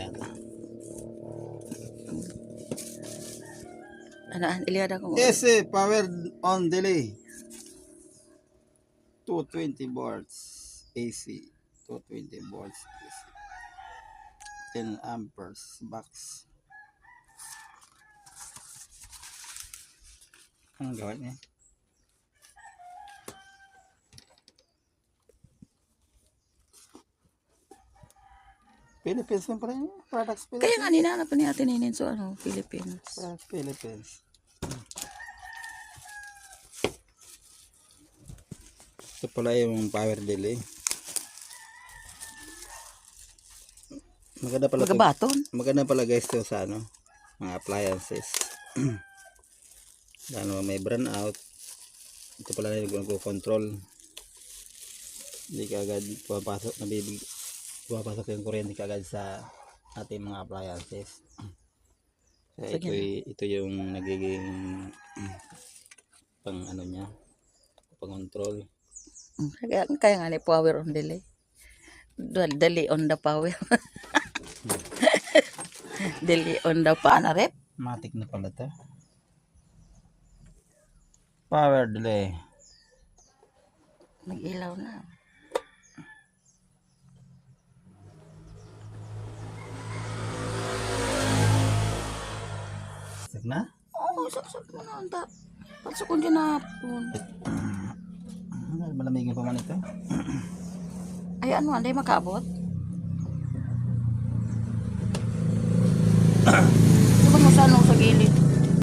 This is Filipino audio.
yata. Ano, iliyada ko. AC power on delay. 220 volts AC. 220 volts AC. 10 amperes box. Ang gawin niya? Philippines lang pa rin. Products Philippines. Kaya nga ninanap ni Ate Ninin so Philippines. Products Philippines. Ito pala yung power delay. Maganda pala Magabaton. Maganda pala guys to sa mga appliances. Lalo may burn out. Ito pala na yung control. Hindi ka agad pumapasok yung kuryente kagad sa ating mga appliances. Kaya ito yung nagiging pang niya, pang control. Kaya nga ni power on delay. Delay on the power. Delay on the panarep. Matik na pala to. Power delay. Nag-ilaw na. Saksak na? Oo, saksak mo na. Pagsakon dyan na po. Malamigin pa man ito. Ay, ano, anday makabot? Ito mo sa gilid.